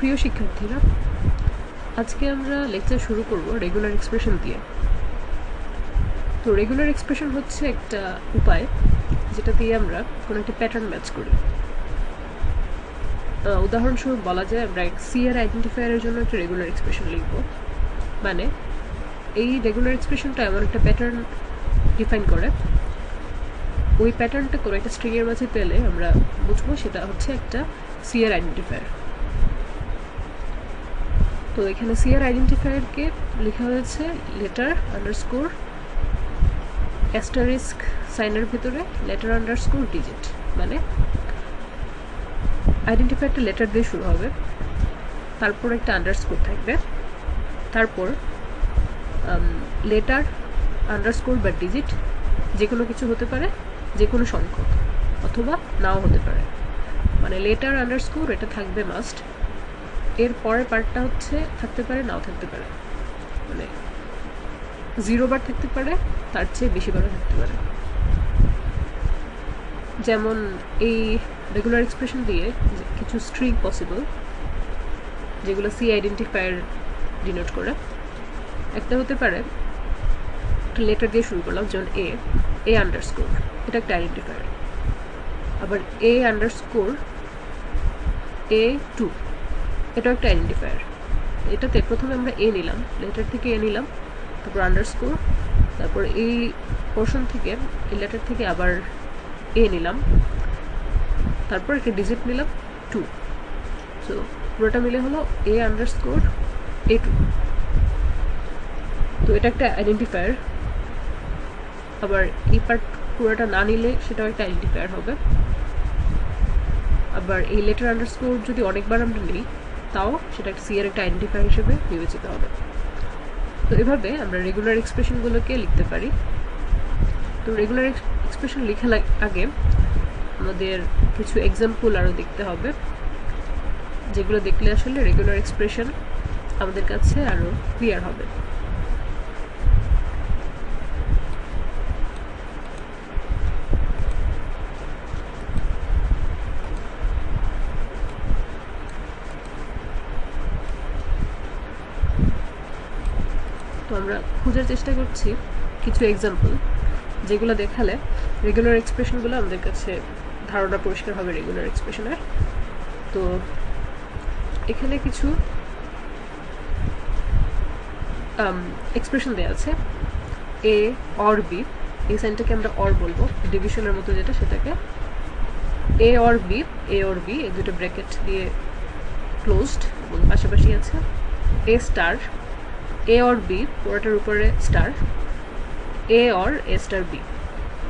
প্রিয় শিক্ষার্থীরা, আজকে আমরা লেকচার শুরু করব রেগুলার এক্সপ্রেশন দিয়ে। তো রেগুলার এক্সপ্রেশন হচ্ছে একটা উপায় যেটা দিয়ে আমরা কোনো একটা প্যাটার্ন ম্যাচ করি। উদাহরণস্বরূপ বলা যায় আমরা সিআর আইডেন্টিফায়ারের জন্য একটা রেগুলার এক্সপ্রেশন লিখব, মানে এই রেগুলার এক্সপ্রেশনটা এমন একটা প্যাটার্ন ডিফাইন করে, ওই প্যাটার্নটা কোনো একটা স্ট্রিংয়ের মাঝে পেলে আমরা বুঝবো সেটা হচ্ছে একটা সিআর আইডেন্টিফায়ার। তো এখানে সিআর আইডেন্টিফায়ারকে লেখা হয়েছে লেটার আন্ডারস্কোর অ্যাস্টারিস্ক সাইনের ভিতরে লেটার আন্ডারস্কোর ডিজিট, মানে আইডেন্টিফায়ারটা লেটার দিয়ে শুরু হবে, তারপর একটা আন্ডারস্কোর থাকবে, তারপর লেটার আন্ডারস্কোর বা ডিজিট যে কোনো কিছু হতে পারে, যে কোনো সংখ্যক অথবা নাও হতে পারে, মানে লেটার আন্ডারস্কোর এটা থাকবে মাস্ট। এর পরের পার্টটা হচ্ছে থাকতে পারে নাও থাকতে পারে, মানে 0 বার থাকতে পারে, তার চেয়ে বেশি বারও থাকতে পারে। যেমন এই রেগুলার এক্সপ্রেশন দিয়ে কিছু স্ট্রিং পসিবল যেগুলো সি আইডেন্টিফায়ার ডিনোট করে। একটা হতে পারে একটা লেটার দিয়ে শুরু করলাম, যেমন এ আন্ডারস্কোর, এটা একটা আইডেন্টিফায়ার। আবার এ আন্ডারস্কোর A2, এটাও একটা আইডেন্টিফায়ার। এটাতে প্রথমে আমরা এ নিলাম, লেটার থেকে এ নিলাম, তারপর আন্ডারস্কোর, তারপর এই পোর্শন থেকে এই লেটার থেকে আবার এ নিলাম, তারপর একটা ডিজিট নিলাম 2। সো পুরোটা মিলে হলো এ আন্ডারস্কোর A2। তো এটা একটা আইডেন্টিফায়ার। আবার এই পার্ট পুরোটা না নিলে সেটাও একটা আইডেন্টিফায়ার হবে। আবার এই লেটার আন্ডারস্কোর যদি অনেকবার আমরা নিই তাও সেটা সি এর একটা আইডেন্টিফায়ার হিসেবে বিবেচিত হবে। তো এভাবে আমরা রেগুলার এক্সপ্রেশনগুলোকে লিখতে পারি। তো রেগুলার এক্সপ্রেশন লেখার আগে আমাদের কিছু এক্সাম্পল আরও দেখতে হবে, যেগুলো দেখলে আসলে রেগুলার এক্সপ্রেশন আমাদের কাছে আরও ক্লিয়ার হবে। তো আমরা খোঁজার চেষ্টা করছি কিছু এক্সাম্পল যেগুলো দেখালে রেগুলার এক্সপ্রেশনগুলো আমাদের কাছে ধারণা পরিষ্কার হবে রেগুলার এক্সপ্রেশনের। তো এখানে কিছু এক্সপ্রেশন দেওয়া আছে। এ অর বি, এই সাইনটাকে আমরা অর বলবো, ডিভিশনের মতো যেটা, সেটাকে এ অর বি এই দুটো ব্র্যাকেট দিয়ে ক্লোজড এবং পাশাপাশি আছে A star, A or B পুরোটার উপরে star, A or A star B.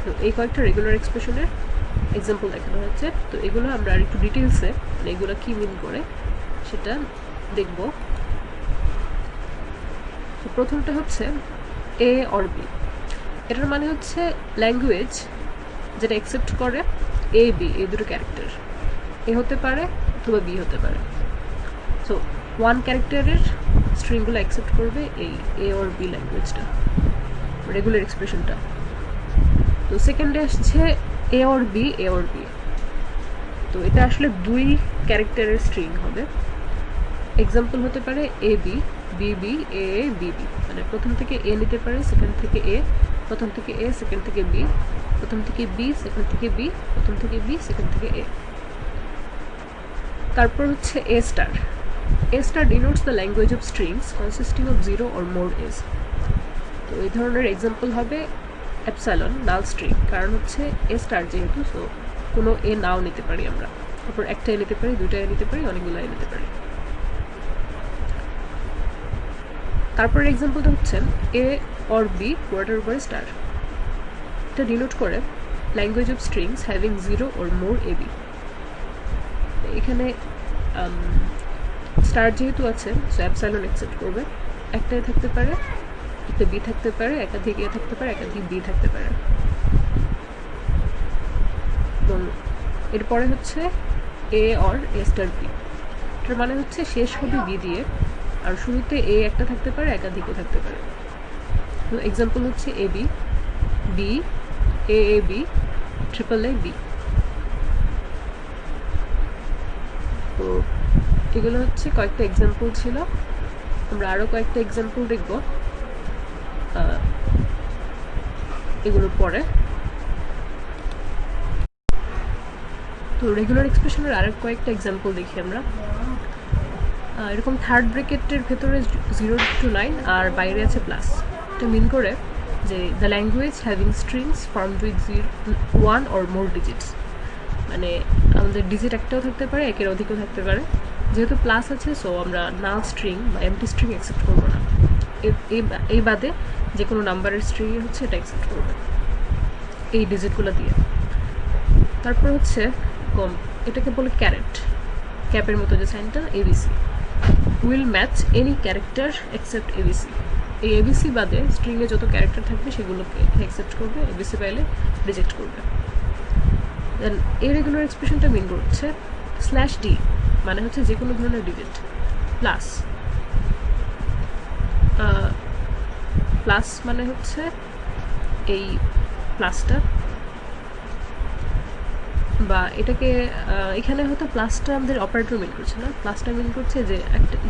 তো এই কয়েকটা রেগুলার এক্সপ্রেশনের এক্সাম্পল দেখানো হচ্ছে। তো এগুলো আমরা আর একটু ডিটেলসে, মানে এগুলো কী মিন করে সেটা দেখব। তো প্রথমটা হচ্ছে এ অর বি। এটার মানে হচ্ছে ল্যাঙ্গুয়েজ যেটা অ্যাকসেপ্ট করে এ বি এই দুটো ক্যারেক্টার, এ হতে পারে অথবা বি হতে পারে। সো ওয়ান ক্যারেক্টারের স্ট্রিংগুলো অ্যাকসেপ্ট করবে এই এ অর বি ল্যাঙ্গুয়েজটা, রেগুলার এক্সপ্রেশনটা। তো সেকেন্ডে আসছে এ অর বি। তো এটা আসলে 2 ক্যারেক্টারের স্ট্রিং হবে। এক্সাম্পল হতে পারে এ B, B B, A A, B B, মানে প্রথম থেকে এ নিতে পারে, সেকেন্ড থেকে এ, প্রথম থেকে এ, সেকেন্ড থেকে বি, প্রথম থেকে বি, সেকেন্ড থেকে বি, প্রথম থেকে বি, সেকেন্ড থেকে এ। তারপর হচ্ছে A star. A star denotes the language of strings consisting of 0 or more A's. তো এই ধরনের এক্সাম্পল হবে অ্যাপসাইলন, নাল স্ট্রিং, কারণ হচ্ছে এ স্টার যেহেতু, সো কোনো এ নাও নিতে পারি আমরা, তারপর একটা এ নিতে পারি, দুইটা এ নিতে পারি, অনেকগুলো এ নিতে পারি। তারপরের এক্সাম্পলটা হচ্ছে এ অর বি পুরোটার উপরে স্টার। এটা ডিনোট করে language of strings having 0 or more A B. এখানে স্টার যেহেতু আছে, সো অ্যাপসাইলন অ্যাকসেপ্ট করবে, একটা এ থাকতে পারে, একটা বি থাকতে পারে, একাধিক এ থাকতে পারে, একাধিক বি থাকতে পারে। এবং এরপরে হচ্ছে এ অর এ স্টার বি। এটার মানে হচ্ছে শেষ হবে বি দিয়ে, আর শুরুতে এ একটা থাকতে পারে, একাধিকও থাকতে পারে। তো এক্সাম্পল হচ্ছে A B, B, A A B, triple A B. তো এগুলো হচ্ছে কয়েকটা এক্সাম্পল ছিল, আমরা আরও কয়েকটা এক্সাম্পল দেখব এগুলোর পরে। তো রেগুলার এক্সপ্রেশনের আরেক কয়েকটা এক্সাম্পল দেখি আমরা। এরকম থার্ড ব্র্যাকেটের ভেতরে 0 to 9 আর বাইরে আছে প্লাস। এটা মিন করে যে the language having strings formed with 1 or more digits, মানে আমাদের ডিজিট একটাও থাকতে পারে, একের অধিকও থাকতে পারে। যেহেতু প্লাস আছে, সো আমরা নাল স্ট্রিং বা এমটি স্ট্রিং অ্যাকসেপ্ট করবো না। এই বাদে যে কোনো নাম্বারের স্ট্রিং হচ্ছে এটা অ্যাকসেপ্ট করবে এই ডিজিটগুলো দিয়ে। তারপর হচ্ছে এটাকে বলে ক্যারেট, ক্যাপের মতো যে সাইনটা, ABC will match any character except ABC. এই এবিসি বাদে স্ট্রিংয়ে যত ক্যারেক্টার থাকবে সেগুলোকে অ্যাকসেপ্ট করবে, এবিসি পাইলে রিজেক্ট করবে। দেন এই রেগুলার এক্সপ্রেশনটা মিন করছে /d, মানে হচ্ছে যে কোনো ধরনের ডিজিট, প্লাস প্লাস মানে হচ্ছে এই প্লাসটা, বা এটাকে এখানে হয়তো প্লাসটা আমাদের অপারেটর মিন করছে না, প্লাসটা মিন করছে যে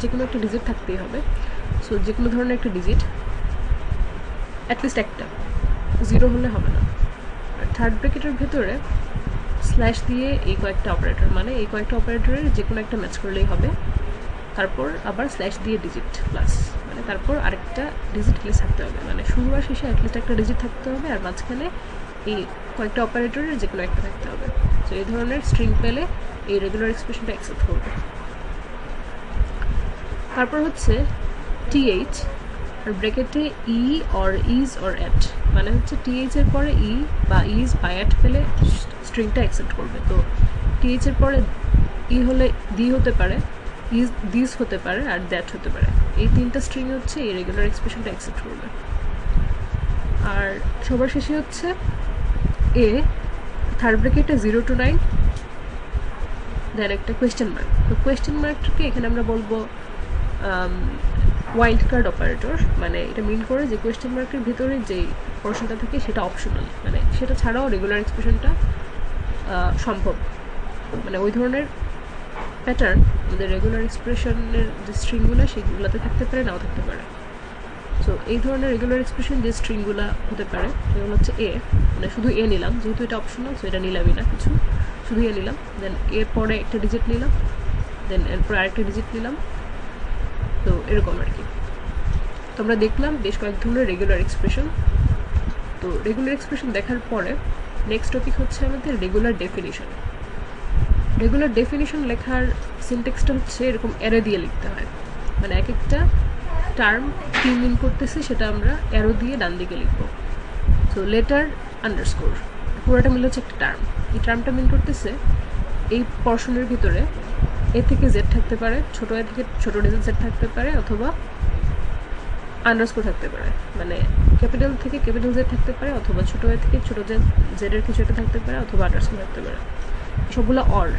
যে কোনো একটা ডিজিট থাকতেই হবে। সো যে কোনো ধরনের একটা ডিজিট, অ্যাটলিস্ট একটা, 0 হলে হবে না। আর থার্ড ব্র্যাকেটের ভেতরে স্ল্যাশ দিয়ে এই কয়েকটা অপারেটর, মানে এই কয়েকটা অপারেটরের যে কোনো একটা ম্যাচ করলেই হবে। তারপর আবার স্ল্যাশ দিয়ে ডিজিট প্লাস, মানে তারপর আরেকটা ডিজিট প্লেস থাকতে হবে, মানে শুরু আর শেষে অ্যাটলিস্ট একটা ডিজিট থাকতে হবে, আর মাঝখানে এই কয়েকটা অপারেটরের যে কোনো একটা থাকতে হবে। তো এই ধরনের স্ট্রিং পেলে এই রেগুলার এক্সপ্রেশনটা অ্যাকসেপ্ট করবে। তারপর হচ্ছে টিএইচ আর ব্র্যাকেটে E or is or at, মানে হচ্ছে টিএইচ এর পরে ই বা ইজ বা অ্যাট পেলে স্ট্রিংটা অ্যাকসেপ্ট করবে। তো টিএইচ এর পরে ই হলে দি হতে পারে, ইজ দিস হতে পারে, আর দ্যাট হতে পারে। এই তিনটা স্ট্রিং হচ্ছে এই রেগুলার এক্সপ্রেশনটা অ্যাকসেপ্ট করবে। আর সবার শেষে হচ্ছে এ, থার্ড ব্র্যাকেটে 0 to 9, দেন একটা কোয়েশ্চেন মার্ক। তো কোয়েশ্চেন মার্কটাকে এখানে আমরা বলবো ওয়াইল্ড কার্ড অপারেটর, মানে এটা মিন করে যে কোয়েশ্চেন মার্কের ভিতরে যেই পোর্শনটা থাকে সেটা অপশনাল, মানে সেটা ছাড়াও রেগুলার এক্সপ্রেশনটা সম্ভব। মানে ওই ধরনের প্যাটার্ন আমাদের রেগুলার এক্সপ্রেশনের যে স্ট্রিংগুলো সেগুলোতে থাকতে পারে, নাও থাকতে পারে। সো এই ধরনের রেগুলার এক্সপ্রেশন যে স্ট্রিংগুলো হতে পারে এগুলো হচ্ছে এ, মানে শুধু এ নিলাম, যেহেতু এটা অপশনাল সো এটা নিলামই না কিছু, শুধু এ নিলাম। দেন এর পরে একটা ডিজিট নিলাম, দেন এরপরে আরেকটা ডিজিট নিলাম। তো এরকম আর কি। তো আমরা দেখলাম বেশ কয়েক ধরনের রেগুলার এক্সপ্রেশন। তো রেগুলার এক্সপ্রেশন দেখার পরে নেক্সট টপিক হচ্ছে আমাদের রেগুলার ডেফিনিশন। রেগুলার ডেফিনিশন লেখার সিনটেক্সটা হচ্ছে এরকম অ্যারো দিয়ে লিখতে হয়, মানে এক একটা টার্ম কি মিন করতেছে সেটা আমরা অ্যারো দিয়ে ডান দিকে লিখব। সো লেটার আন্ডারস্কোর পুরোটা মিলে হচ্ছে একটা টার্ম। এই টার্মটা মিন করতেছে এই পর্শনের ভিতরে এ থেকে জেড থাকতে পারে, ছোট এ থেকে ছোট ডিজিট জেড থাকতে পারে, অথবা আন্ডারস্কোর থাকতে পারে, মানে ক্যাপিটাল থেকে ক্যাপিটাল জেড থাকতে পারে, অথবা ছোট এ থেকে ছোট জেডের কিছু একটা থাকতে পারে, অথবা আন্ডারস্কোর থাকতে পারে। সবগুলো অর,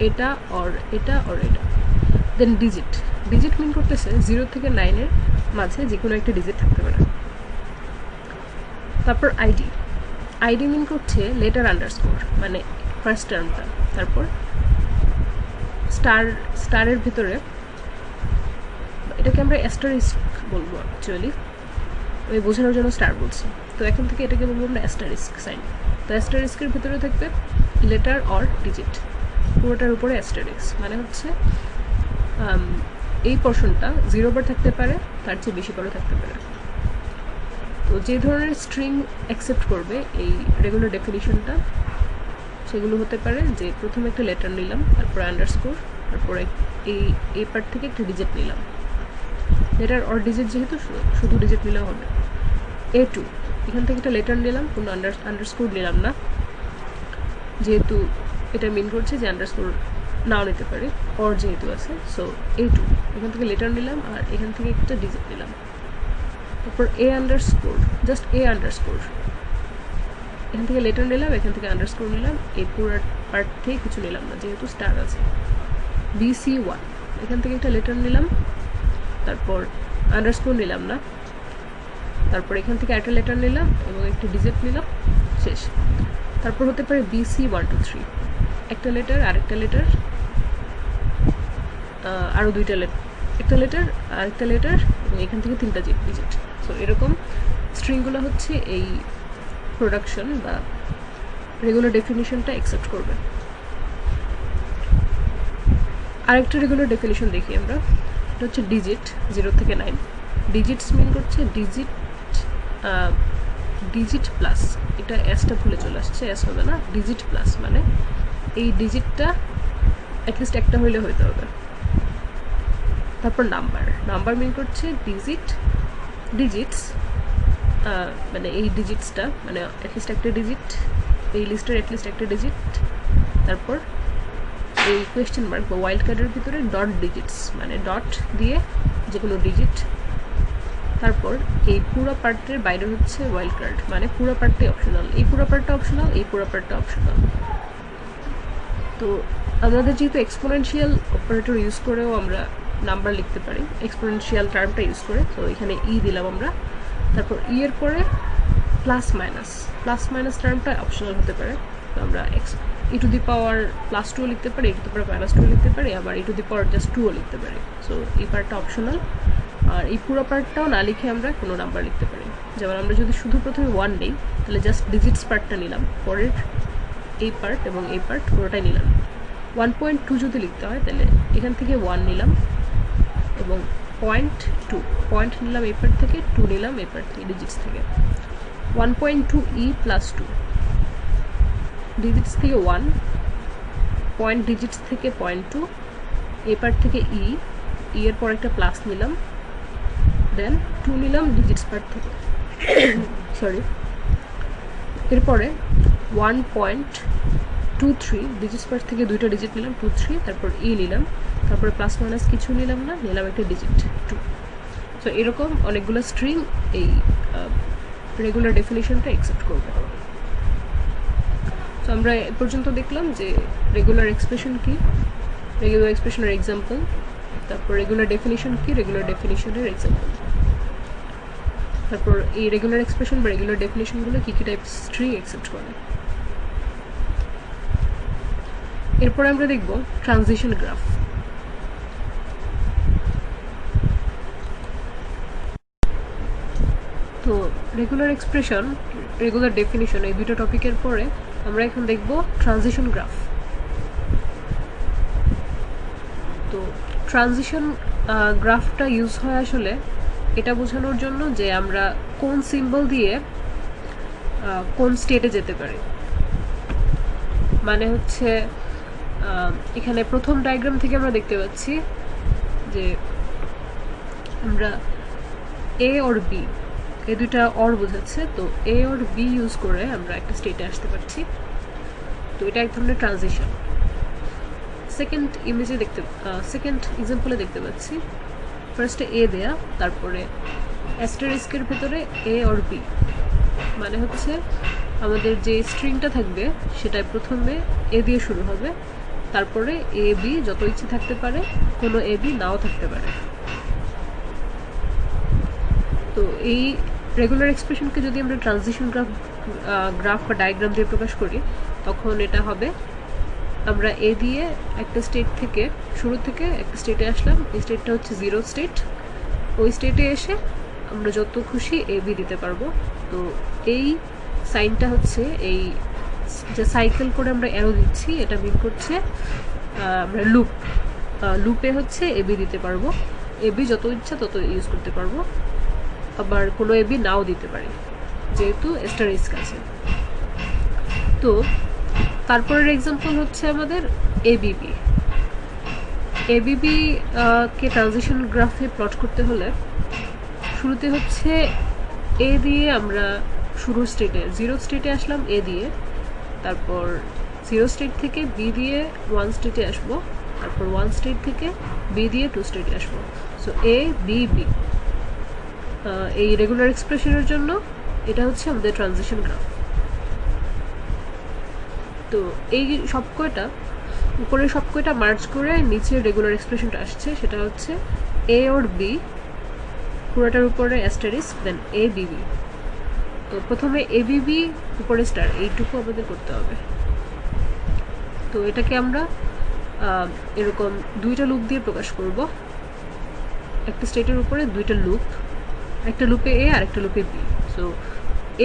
এটা অর এটা অর এটা। দেন ডিজিট, ডিজিট মিন করতেছে 0 থেকে 9-এর মাঝে যে কোনো একটা ডিজিট থাকতে পারে। তারপর আইডি, আইডি মিন করছে লেটার আন্ডারস্কোর, মানে ফার্স্ট টার্মটা। তারপর স্টারের ভিতরে এটাকে আমরা অ্যাস্টারিস্ক বলবো অ্যাকচুয়ালি, ওই বোঝানোর জন্য স্টার বলছি। তো এখন থেকে এটাকে বলবো আমরা অ্যাস্টারিস্ক সাইন। তো অ্যাস্টারিস্কের ভিতরে থাকবে লেটার অর ডিজিট, পুরোটার উপরে অ্যাস্টারিস্ক, মানে হচ্ছে এই পোর্শনটা 0 বার থাকতে পারে, তার চেয়ে বেশি বারও থাকতে পারে। তো যে ধরনের স্ট্রিং অ্যাকসেপ্ট করবে এই রেগুলার ডেফিনিশনটা সেগুলো হতে পারে যে প্রথমে একটা লেটার নিলাম, তারপরে আন্ডারস্কোর, তারপরে এই পার্ট থেকে একটা ডিজিট নিলাম। লেটার অর ডিজিট যেহেতু শুধু ডিজিট নিলেও হবে। A2, এখান থেকে একটা লেটার নিলাম, কোনো আন্ডারস্কোর নিলাম না, যেহেতু এটা মিন করছে যে আন্ডারস্কোর নাও নিতে পারি, অর যেহেতু আছে। সো A2, এখান থেকে লেটার নিলাম আর এখান থেকে একটা ডিজিট নিলাম। তারপর A underscore, just A underscore, এখান থেকে লেটার নিলাম, এখান থেকে আন্ডারস্কোর নিলাম, এই পুরো পার্ট থেকে কিছু নিলাম না যেহেতু স্টার আছে। BC1, এখান থেকে একটা লেটার নিলাম, তারপর আন্ডারস্কোর নিলাম না, তারপর এখান থেকে একটা লেটার নিলাম এবং একটা ডিজিট নিলাম, শেষ। তারপর হতে পারে BC1 2 3, একটা লেটার আরেকটা লেটার, আরও দুইটা একটা লেটার আরেকটা লেটার এবং এখান থেকে 3টা ডিজিট। সো এরকম স্ট্রিংগুলো হচ্ছে এই প্রোডাকশন বা রেগুলার ডেফিনিশনটা অ্যাকসেপ্ট করবে। আরেকটা রেগুলার ডেফিনিশন দেখি আমরা, এটা হচ্ছে ডিজিট 0 থেকে 9। ডিজিটস মিন করছে ডিজিট প্লাস, এটা এসটা ভুলে চলে আসছে, এস হবে না, ডিজিট প্লাস মানে এই ডিজিটটা অ্যাটলিস্ট একটা হইলে হইতে হবে। তারপর নাম্বার মিন করছে ডিজিটস মানে এই ডিজিটসটা মানে অ্যাটলিস্ট একটা ডিজিট, এই লিস্টের অ্যাটলিস্ট একটা ডিজিট। তারপর এই কোয়েশ্চেন মার্ক বা ওয়াইল্ড কার্ডের ভিতরে ডট ডিজিটস মানে ডট দিয়ে যে কোনো ডিজিট। তারপর এই পুরো পার্টের বাইরে হচ্ছে ওয়াইল্ড কার্ড মানে পুরো পার্টটাই অপশনাল, এই পুরো পার্টটা অপশনাল, এই পুরো পার্টটা অপশনাল। তো আমাদের যেহেতু এক্সপোনেনশিয়াল অপারেটর ইউজ করেও আমরা নাম্বার লিখতে পারি, এক্সপোনেনশিয়াল টার্মটা ইউজ করে, তো এখানে দিলাম আমরা। তারপর এর পরে প্লাস মাইনাস টার্মটা অপশনাল হতে পারে, তো আমরা e⁻+2 লিখতে পারি, e⁻−2 লিখতে পারি, আবার e⁻²ও লিখতে পারি। সো এই পার্টটা অপশনাল। আর এই পুরো পার্টটাও না লিখে আমরা কোনো নাম্বার লিখতে পারি। যেমন আমরা যদি শুধু প্রথমে 1 নেই তাহলে জাস্ট ডিজিটস পার্টটা নিলাম, পরের এই পার্ট এবং এই পার্ট পুরোটাই নিলাম। 1.2 যদি লিখতে হয় তাহলে এখান থেকে 1 নিলাম এবং 0.2 পয়েন্ট নিলাম এই পার্ট থেকে, 2 নিলাম এই পার্ট থেকে ডিজিটস থেকে। 1.2e+2 ডিজিটস থেকে 1, পয়েন্ট ডিজিটস থেকে 0.2, এই পার্ট থেকে এর পর একটা প্লাস নিলাম, দেন 2 নিলাম ডিজিটস পার্ট থেকে সরি। এরপরে 1.23 ডিজিটস পার্ট থেকে দুইটা ডিজিট নিলাম 2, 3, তারপর নিলাম, তারপরে প্লাস মাইনাস কিছু নিলাম না, নিলাম একটা ডিজিট 2। সো এরকম অনেকগুলো স্ট্রিং এই রেগুলার ডেফিনিশনটা অ্যাকসেপ্ট করবে। তো আমরা এ পর্যন্ত দেখলাম যে রেগুলার এক্সপ্রেশন কি, রেগুলার এক্সপ্রেশনের এক্সাম্পল, তারপর রেগুলার ডেফিনিশন কি, রেগুলার ডেফিনিশনের এক্সাম্পল, তারপর এই রেগুলার এক্সপ্রেশন বা রেগুলার ডেফিনিশনগুলো কী কী টাইপ স্ট্রিং অ্যাকসেপ্ট করে। এরপর আমরা দেখব ট্রানজিশন গ্রাফ। তো রেগুলার এক্সপ্রেশন, রেগুলার ডেফিনিশন এই দুটো টপিকের পরে আমরা এখন দেখব ট্রানজিশন গ্রাফ। তো ট্রানজিশন গ্রাফটা ইউজ হয় আসলে এটা বোঝানোর জন্য যে আমরা কোন সিম্বল দিয়ে কোন স্টেটে যেতে পারি। মানে হচ্ছে এখানে প্রথম ডায়াগ্রাম থেকে আমরা দেখতে পাচ্ছি যে আমরা এ অর বি এই দুইটা অর বোঝাচ্ছে, তো এ অর বি ইউজ করে আমরা একটা স্টেটে আসতে পারছি। তো এটা এক ধরনের ট্রানজিশন। সেকেন্ড এক্সাম্পলে দেখতে পাচ্ছি ফার্স্টে এ দেয়া, তারপরে অ্যাস্টারিস্কের ভেতরে এ অর বি, মানে হচ্ছে আমাদের যে স্ট্রিংটা থাকবে সেটাই প্রথমে এ দিয়ে শুরু হবে, তারপরে এ বি যত ইচ্ছে থাকতে পারে, কোনো এ বি নাও থাকতে পারে। তো এই রেগুলার এক্সপ্রেশনকে যদি আমরা ট্রানজিশন গ্রাফ বা ডায়াগ্রাম দিয়ে প্রকাশ করি তখন এটা হবে আমরা এ দিয়ে একটা স্টেট থেকে শুরু থেকে একটা স্টেটে আসলাম, এই স্টেটটা হচ্ছে 0 স্টেট, ওই স্টেটে এসে আমরা যত খুশি এ বি দিতে পারবো। তো এই সাইনটা হচ্ছে এই যে সাইকেল করে আমরা অ্যারো দিচ্ছি এটা মিন করছে আমরা লুপে হচ্ছে এ বি দিতে পারবো, এ বি যত ইচ্ছা তত ইউজ করতে পারবো, আবার কোনো এ বি নাও দিতে পারি যেহেতু অ্যাস্টারিস্ক আছে। তো তারপরের এক্সাম্পল হচ্ছে আমাদের এবিবি। কে ট্রানজিশন গ্রাফে প্লট করতে হলে শুরুতে হচ্ছে এ দিয়ে আমরা শুরু স্টেটে 0 স্টেটে আসলাম এ দিয়ে, তারপর 0 স্টেট থেকে বি দিয়ে 1 স্টেটে আসবো, তারপর 1 স্টেট থেকে বি দিয়ে 2 স্টেটে আসবো। সো এ বি বি। এই রেগুলার এক্সপ্রেশনের জন্য এটা হচ্ছে আমাদের ট্রানজিশন গ্রাফ। তো এই উপরের সব কয়টা মার্জ করে নিচের রেগুলার এক্সপ্রেশনটা আসছে, সেটা হচ্ছে এ অর বি পুরোটার উপরে অ্যাস্টারিস্ক, দেন এ বিবি। তো প্রথমে এ বিবি উপরে স্টার, এইটুকু আমাদের করতে হবে। তো এটাকে আমরা এরকম দুইটা লুপ দিয়ে প্রকাশ করব। একটা স্টেটের উপরে দুইটা লুপ, একটা লুপে এ আর একটা লুপে বি। সো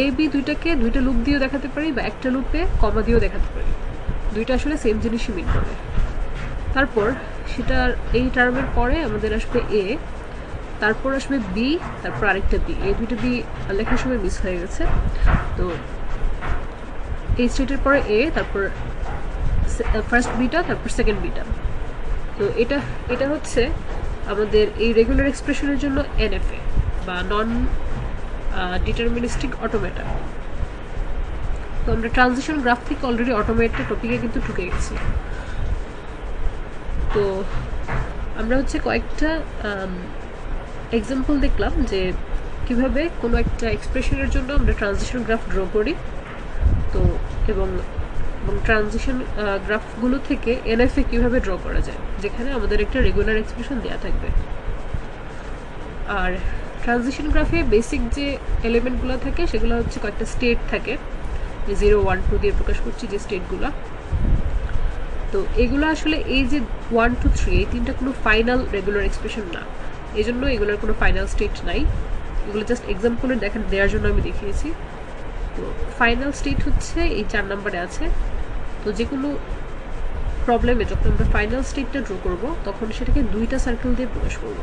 এ বি দুইটাকে দুইটা লুপ দিয়েও দেখাতে পারি বা একটা লুপে কমা দিয়েও দেখাতে পারি, দুইটা আসলে সেম জিনিসই মিন করে। তারপর সেটার এই টার্মের পরে আমাদের আসবে এ, তারপর আসবে বি, তারপর আরেকটা বি। এই দুইটা বি লেখার সময় মিস হয়ে গেছে। তো এই স্টেটের পরে এ, তারপর ফার্স্ট বিটা, তারপর সেকেন্ড বিটা। তো এটা হচ্ছে আমাদের এই রেগুলার এক্সপ্রেশনের জন্য এনএফএ বা নন ডিটারমিনিস্টিক অটোমেটা। তো আমরা ট্রানজিশন গ্রাফ থেকে অলরেডি অটোমেটেড টপিকে কিন্তু ঢুকে গেছি। তো আমরা হচ্ছে কয়েকটা এক্সাম্পল দেখলাম যে কিভাবে কোনো একটা এক্সপ্রেশনের জন্য আমরা ট্রানজিশন গ্রাফ ড্র করি। তো এবং ট্রানজিশন গ্রাফগুলো থেকে এনএফএ কিভাবে ড্র করা যায়, যেখানে আমাদের একটা রেগুলার এক্সপ্রেশন দেওয়া থাকবে। আর ট্রানজিশন গ্রাফে বেসিক যে এলিমেন্টগুলো থাকে সেগুলো হচ্ছে কয়েকটা স্টেট থাকে, 0, 1, 2 দিয়ে প্রকাশ করছি যে স্টেটগুলো। তো এগুলো আসলে এই যে 1, 2, 3 এই তিনটা কোনো ফাইনাল রেগুলার এক্সপ্রেশন না, এই জন্য এগুলোর কোনো ফাইনাল স্টেট নাই। এগুলো জাস্ট এক্সাম্পলের দেওয়ার জন্য আমি দেখিয়েছি। তো ফাইনাল স্টেট হচ্ছে এই 4 নম্বরে আছে। তো যে কোনো প্রবলেমে যখন আমরা ফাইনাল স্টেটটা ড্র করব তখন সেটাকে দুইটা সার্কেল দিয়ে প্রকাশ করব।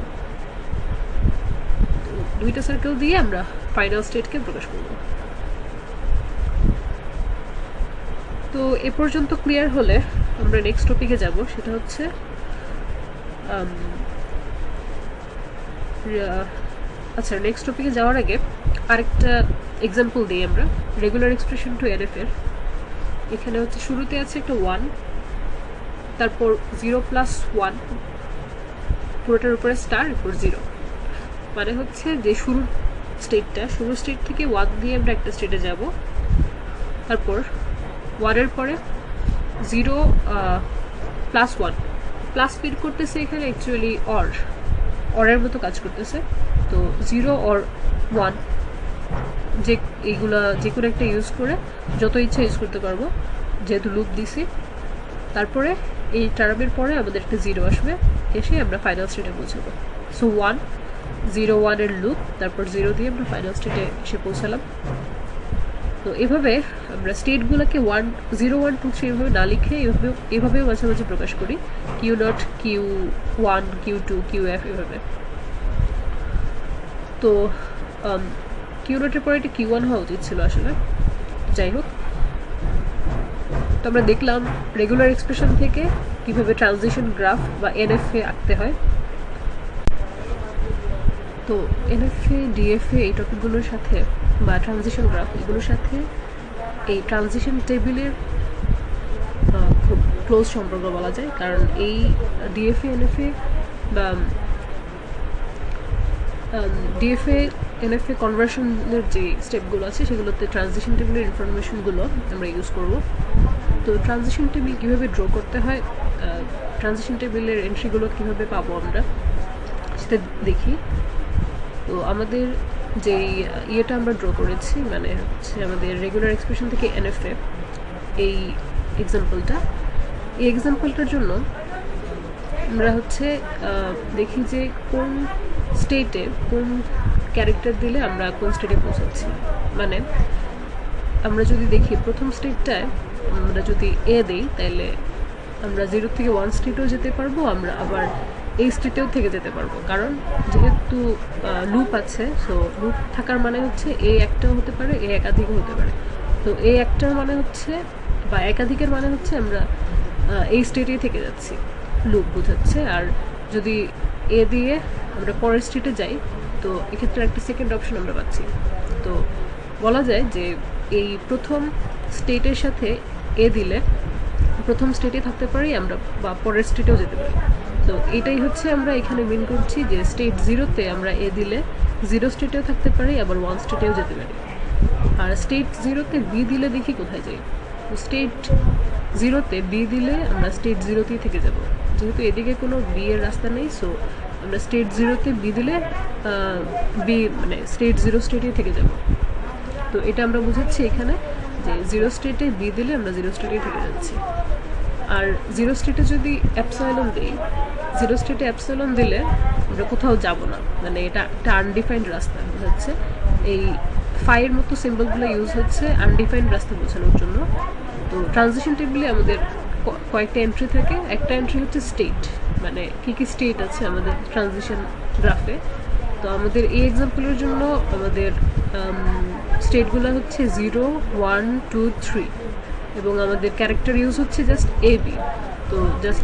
তো দুইটা সার্কেল দিয়ে আমরা ফাইনাল স্টেটকে প্রকাশ করব। তো এ পর্যন্ত ক্লিয়ার হলে আমরা নেক্সট টপিকে যাব, সেটা হচ্ছে আচ্ছা, নেক্সট টপিকে যাওয়ার আগে আরেকটা এক্সাম্পল দিই আমরা রেগুলার এক্সপ্রেশন টু এনএফ এর। এখানে হচ্ছে শুরুতে আছে একটা 1, তারপর 0+1, পুরোটার উপরে স্টার, এরপর 0। মানে হচ্ছে যে শুরুর স্টেট থেকে 1 দিয়ে আমরা একটা স্টেটে যাব, তারপর 1-এর পরে 0+1 প্লাস বের করতেছে। এখানে অ্যাকচুয়ালি অরের মতো কাজ করতেছে। তো 0 or 1 যে এইগুলা যে কোনো একটা ইউজ করে যত ইচ্ছা ইউজ করতে পারবো, যেহেতু লুপ দিছি। তারপরে এই টার্মের পরে আমাদের একটা 0 আসবে, এসে আমরা ফাইনাল স্টেটে পৌঁছাবো। সো 1, 0, 1 এর লুপ, তারপর 0 দিয়ে আমরা ফাইনাল স্টেটে এসে পৌঁছালাম। তো এভাবে আমরা স্টেটগুলোকে 1, 0, 1, 2, 3 এভাবে না লিখে এভাবেও মাঝে মাঝে প্রকাশ করি, Q0, Q1, Q2, QF এভাবে। তো Q0 এর পরে এটা Q1 হওয়া উচিত ছিল আসলে। যাই হোক, তো আমরা দেখলাম রেগুলার এক্সপ্রেশন থেকে কিভাবে ট্রানজিশন গ্রাফ বা এনএফএ আঁকতে হয়। তো এনএফএ, ডিএফএ এই টপিকগুলোর সাথে বা ট্রানজিশন গ্রাফ এগুলোর সাথে এই ট্রানজিশন টেবিলের খুব ক্লোজ সম্পর্ক বলা যায়। কারণ এই ডিএফএ, এনএফএ বা ডিএফএ, এনএফএ কনভার্সনের যে স্টেপগুলো আছে সেগুলোতে ট্রানজিশন টেবিলের ইনফরমেশনগুলো আমরা ইউজ করব। তো ট্রানজিশন টেবিল কীভাবে ড্র করতে হয়, ট্রানজিশন টেবিলের এন্ট্রিগুলো কীভাবে পাবো আমরা সেটা দেখি। তো আমাদের যেই ইয়েটা আমরা ড্র করেছি, মানে হচ্ছে আমাদের রেগুলার এক্সপ্রেশন থেকে এনএফএ, এই এক্সাম্পলটার জন্য আমরা হচ্ছে দেখি যে কোন স্টেটে কোন ক্যারেক্টার দিলে আমরা কোন স্টেটে পৌঁছাচ্ছি। মানে আমরা যদি দেখি প্রথম স্টেটটায় আমরা যদি এ দিই, তাহলে আমরা 0 থেকে 1 স্টেটেও যেতে পারবো, আমরা আবার এই স্টেটেও থেকে যেতে পারবো। কারণ যেহেতু লুপ আছে, সো লুপ থাকার মানে হচ্ছে এ একটাও হতে পারে, এ একাধিকও হতে পারে। তো এ একটার মানে হচ্ছে বা একাধিকের মানে হচ্ছে আমরা এই স্টেটেই থেকে যাচ্ছি, লুপ বোঝাচ্ছে। আর যদি এ দিয়ে আমরা পরের স্টেটে যাই, তো এক্ষেত্রে একটা সেকেন্ড অপশন আমরা পাচ্ছি। তো বলা যায় যে এই প্রথম স্টেটের সাথে এ দিলে প্রথম স্টেটে থাকতে পারি আমরা, বা পরের স্টেটেও যেতে পারি। তো এটাই হচ্ছে আমরা এখানে মিন করছি যে স্টেট 0-তে আমরা এ দিলে 0 স্টেটেও থাকতে পারি, আবার 1 স্টেটেও যেতে পারি। আর স্টেট 0-তে বি দিলে দেখি কোথায় যাই। তো স্টেট 0-তে বি দিলে আমরা স্টেট 0-তেই থেকে যাব, যেহেতু এদিকে কোনো বি এর রাস্তা নেই। সো আমরা স্টেট 0-তে বি দিলে বি মানে স্টেট 0 স্টেটেই থেকে যাব। তো এটা আমরা বুঝাচ্ছি এখানে যে 0 স্টেটে বি দিলে আমরা 0 স্টেটেই থেকে যাচ্ছি। আর জিরো স্টেটে যদি অ্যাপসাইলন দিই, জিরো স্টেটে অ্যাপসাইলন দিলে আমরা কোথাও যাব না, মানে এটা একটা আনডিফাইন্ড রাস্তা হচ্ছে। এই ফাইয়ের মতো সিম্বলগুলো ইউজ হচ্ছে আনডিফাইন্ড রাস্তা বোঝানোর জন্য। তো ট্রানজিশন টেবিলে আমাদের কয়েকটা এন্ট্রি থাকে। একটা এন্ট্রি হচ্ছে স্টেট, মানে কী কী স্টেট আছে আমাদের ট্রানজিশন গ্রাফে। তো আমাদের এই এক্সাম্পলের জন্য আমাদের স্টেটগুলো হচ্ছে 0, 1, 2, 3 এবং আমাদের ক্যারেক্টার ইউজ হচ্ছে জাস্ট এ বি। তো just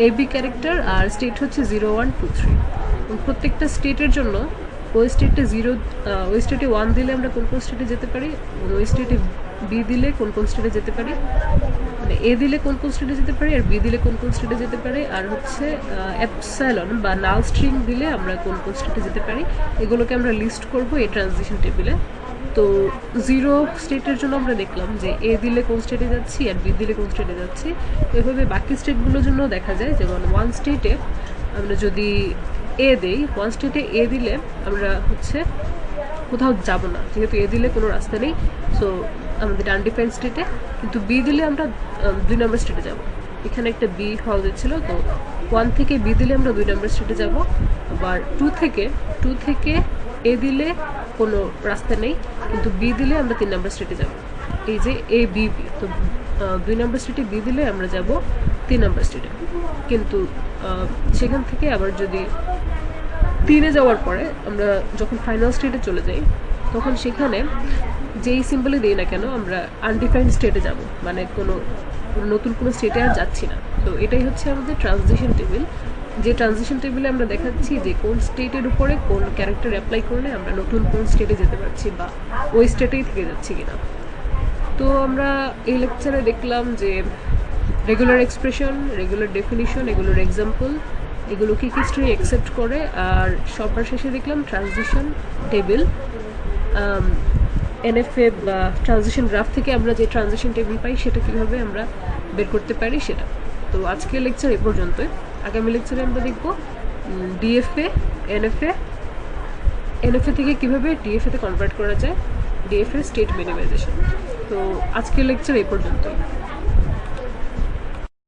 A B character R state হচ্ছে 0, 1, 2, 3। প্রত্যেকটা স্টেটের জন্য ওই স্টেটে ওই স্টেটে 1 দিলে আমরা কোন কোন স্টেটে যেতে পারি, ওই স্টেটে বি দিলে কোন কোন স্টেটে যেতে পারি, মানে এ দিলে কোন কোন স্টেটে যেতে পারি আর বি দিলে কোন কোন স্টেটে যেতে পারি, আর হচ্ছে অ্যাপসাইলন বা নাল স্ট্রিং দিলে আমরা কোন কোন স্টেটে যেতে পারি। এগুলোকে আমরা লিস্ট করব এই ট্রানজিশন টেবিলে। তো জিরো স্টেটের জন্য আমরা দেখলাম যে এ দিলে কোন স্টেটে যাচ্ছি আর বি দিলে কোন স্টেটে যাচ্ছি। এভাবে বাকি স্টেটগুলোর জন্য দেখা যায়, যেমন ওয়ান স্টেটে আমরা যদি এ দেই, ওয়ান স্টেটে এ দিলে আমরা হচ্ছে কোথাও যাব না, যেহেতু এ দিলে কোনো রাস্তা নেই। সো আমাদের আনডিফাইন্ড স্টেটে, কিন্তু বি দিলে আমরা 2 নম্বর স্টেটে যাব। এখানে একটা বি হওয়া যাচ্ছিল, তো 1 থেকে বি দিলে আমরা 2 নম্বর স্টেটে যাব। আবার 2 থেকে এ দিলে কোনো রাস্তা নেই, কিন্তু বি দিলে আমরা 3 নম্বর স্টেটে যাব। এই যে এ বি বি, তো 2 নম্বর স্টেটে বি দিলে আমরা যাব 3 নম্বর স্টেটে। কিন্তু সেখান থেকে আবার যদি 3-এ যাওয়ার পরে আমরা যখন ফাইনাল স্টেটে চলে যাই, তখন সেখানে যেই সিম্বলই দিই না কেন আমরা আনডিফাইন্ড স্টেটে যাব, মানে কোনো নতুন কোনো স্টেটে আর যাচ্ছি না। তো এটাই হচ্ছে আমাদের ট্রানজিশন টেবিল, যে ট্রানজিশন টেবিলে আমরা দেখাচ্ছি যে কোন স্টেটের উপরে কোন ক্যারেক্টার অ্যাপ্লাই করলে আমরা নতুন কোন স্টেটে যেতে পারছি বা ওই স্টেটেই থেকে যাচ্ছি কিনা। তো আমরা এই লেকচারে দেখলাম যে রেগুলার এক্সপ্রেশন, রেগুলার ডেফিনিশন, এগুলোর এক্সাম্পল, এগুলো কী কী স্ট্রিং অ্যাকসেপ্ট করে, আর সবার শেষে দেখলাম ট্রানজিশন টেবিল। এনএফএ বা ট্রানজিশন গ্রাফ থেকে আমরা যে ট্রানজিশন টেবিল পাই সেটা কীভাবে আমরা বের করতে পারি সেটা। তো আজকের লেকচার এ পর্যন্তই। আগামী লেকচারে আমরা দেখব ডিএফএ, এনএফএ থেকে কীভাবে ডিএফএতে কনভার্ট করা যায়, ডিএফএ স্টেট মিনিমাইজেশন। তো আজকের লেকচার এই পর্যন্তই।